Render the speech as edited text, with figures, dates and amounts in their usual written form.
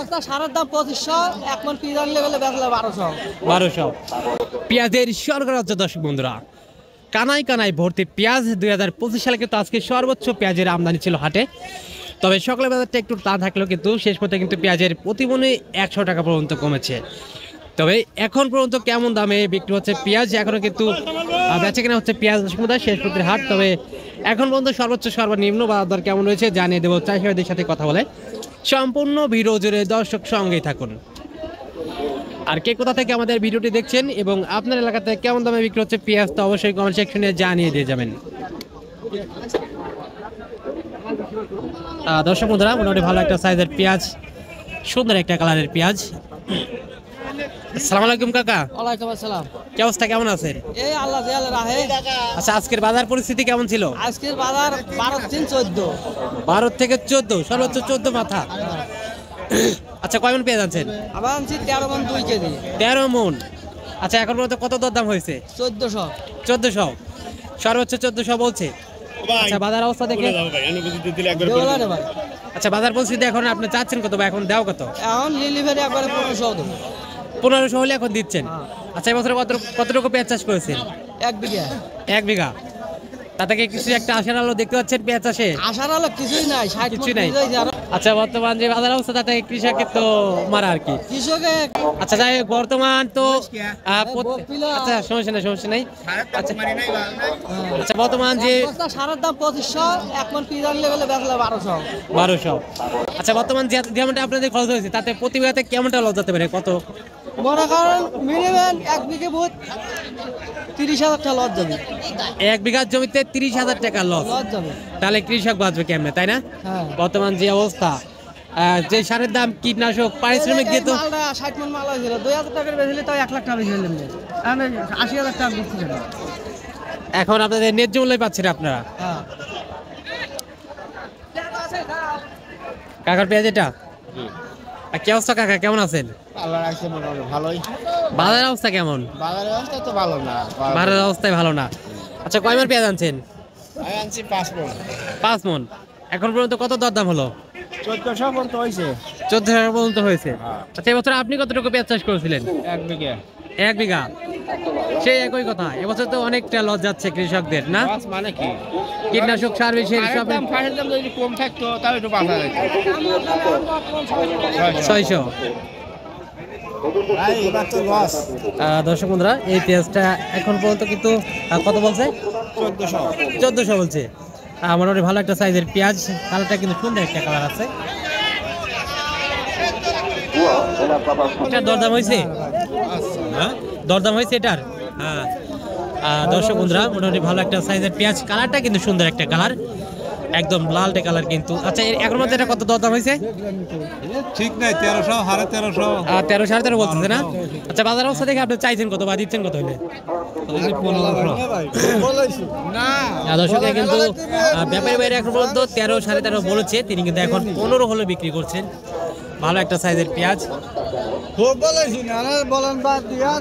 বস্তা সারের দাম 2500, এক মন পিস আনলে গেলে বেচলে 1200। পেঁয়াজের স্বর্গ রাজ্য দর্শক বন্ধুরা, কানায় কানায় ভর্তি পেঁয়াজ। 2025 সালে কিন্তু আজকে সর্বোচ্চ পেঁয়াজের আমদানি ছিল হাটে। তবে সকালের বাজারটা একটু টান থাকলেও কিন্তু শেষ পর্যন্ত কিন্তু পেঁয়াজের প্রতিমণে 100 টাকা পর্যন্ত কমেছে। তবে এখন পর্যন্ত কেমন দামে বিক্রি হচ্ছে পেঁয়াজ, এখনও কিন্তু বেচা কেনা হচ্ছে পেঁয়াজ সমুদায় শেষ পর্যন্ত হাট। তবে এখন পর্যন্ত সর্বোচ্চ সর্বনিম্ন বাজার দর কেমন রয়েছে জানিয়ে দেবো চাষিদের সাথে কথা বলে। সম্পূর্ণ ভিডিও জুড়ে দর্শক সঙ্গেই থাকুন। আর কে কোথা থেকে আমাদের ভিডিওটি দেখছেন এবং আপনার এলাকাতে কেমন দামে বিক্রি হচ্ছে পেঁয়াজ, তো অবশ্যই কমেন্ট সেকশনে জানিয়ে দিয়ে যাবেন। দর্শক বন্ধুরা, মোটামুটি ভালো একটা সাইজের পেঁয়াজ, সুন্দর একটা কালারের পেঁয়াজ। আসসালামু আলাইকুম কাকা। ওয়ালাইকুম আসসালাম। কি অবস্থা, কেমন আছেন? এই আল্লাহ জিয়ালে রাহে। আচ্ছা, আজকের বাজার পরিস্থিতি কেমন ছিল? আজকের বাজার 12 দিন 14। 12 থেকে 14, সর্বোচ্চ 14 মাথা। আচ্ছা, কয় মন পেঁয়াজ আনছেন? আবার আনছি 13 মন 2 কেজি। 13 মন। আচ্ছা, এখন পর্যন্ত কত দরদাম হয়েছে? 1400। 1400, সর্বোচ্চ 1400 বলছে। আচ্ছা, বাজার অবস্থা দেখে আচ্ছা, বাজার পরিস্থিতি এখন আপনি চাচ্ছেন কত বা এখন দেও কত? এখন ডেলিভারি একবারে 1500 দেব। 1500 হলে এখন দিচ্ছেন। আচ্ছা, এবছর কতটুকু পেঁয়াজ চাষ করেছেন? 1 বিঘা। 1 বিঘা। তা থেকে কিছু একটা আশার আলো দেখতে পাচ্ছেন পেঁয়াজ চাষে? আশার আলো কিছুই নাই, 60 কিছুই নাই। আচ্ছা, বর্তমান যে বাজার অবস্থা তাতে কৃষকের তো মারা আর কি। কৃষকে আচ্ছা, যাই হোক, বর্তমান তো আচ্ছা, সমস্যা নাই। আচ্ছা, আচ্ছা, বর্তমান যে বস্তা সারের দাম 2500, এক মন পিস আনলে গেলে বেচলে 1200। আচ্ছা, বর্তমান যেমনটা আপনাদের খরচ হয়েছে তাতে প্রতি বিঘাতে কেমনটা লস যেতে পারে? কত মনে করেন মিনিমাম 1 বিঘে ভূত 30,000 টাকা লস যাবে। 1 বিঘা জমিতে 30,000 টাকা লস। যাবে। তাহলে কৃষক বাঁচবে কেমনে, তাই না? হ্যাঁ। বর্তমান যে অবস্থা, যে সারের দাম, কীটনাশক, পারিশ্রমিক দিয়ে তো 60 মন মাল হয়েছিল, 2000 টাকার বেচলে তাও 1 লাখ টাকা বেশি হলাম। আমি 80,000 টাকা বিক্রি করলাম। এখন আপনাদের ন্যায্য মূল্য পাচ্ছেন আপনারা। হ্যাঁ। কাকার পেঁয়াজ এটা কি অবস্থা? কাকা কেমন আছেন? আল্লাহ রাখছে মোটামুটি ভালোই। বাজারের অবস্থা কেমন? বাজারের অবস্থা তো ভালো না। বাজারের অবস্থায় ভালো না। আচ্ছা, কয় মণ পেঁয়াজ আনছেন? আমি আনছি 5 মন। 5 মণ। এখন পর্যন্ত কত দরদাম হলো? 1400 পর্যন্ত হয়েছে। 14,000 পর্যন্ত হয়েছে। আচ্ছা, এবছর আপনি কতটুকু পেঁয়াজ চাষ করেছিলেন? 1 বিঘা। 1 বিঘা। সেই একই কথা, এবছর তো অনেকটা লস যাচ্ছে কৃষকদের, না? মানে কি? কীটনাশক সার বেশি সব ফাঁসের দাম যদি কম থাকতো তাহলে একটু বাঁচা যেত। 600। এবার তো লস। দর্শক বন্ধুরা, এই পেঁয়াজটা এখন পর্যন্ত কিন্তু কত বলছে? 1400 বলছে। মোটামুটি ভালো একটা সাইজের পেঁয়াজ, কালারটা কিন্তু সুন্দর একটা কালার আছে। এটা দরদাম হয়েছে? হ্যাঁ, দরদাম হয়েছে এটার। হ্যাঁ, দর্শক বন্ধুরা, মোটামুটি ভালো একটা সাইজের পেঁয়াজ, কালারটা কিন্তু সুন্দর একটা কালার, একদম লালটে কালার কিন্তু। আচ্ছা, এখন মধ্যে এটা কত দরদাম হয়েছে? ঠিক নাই, 1300, 1350। 13 13.5 বলতেছে না? আচ্ছা, বাজার অবস্থা দেখে আপনি চাইছেন কত বা দিচ্ছেন কত হলে? 1500। দর্শকে কিন্তু ব্যাপারী বাইরে এখন পর্যন্ত 13 13.5 বলেছে, তিনি কিন্তু এখন 15 হলে বিক্রি করছেন। ভালো একটা সাইজের পেঁয়াজ। বলেছি না, বলেন বাদ দিয়া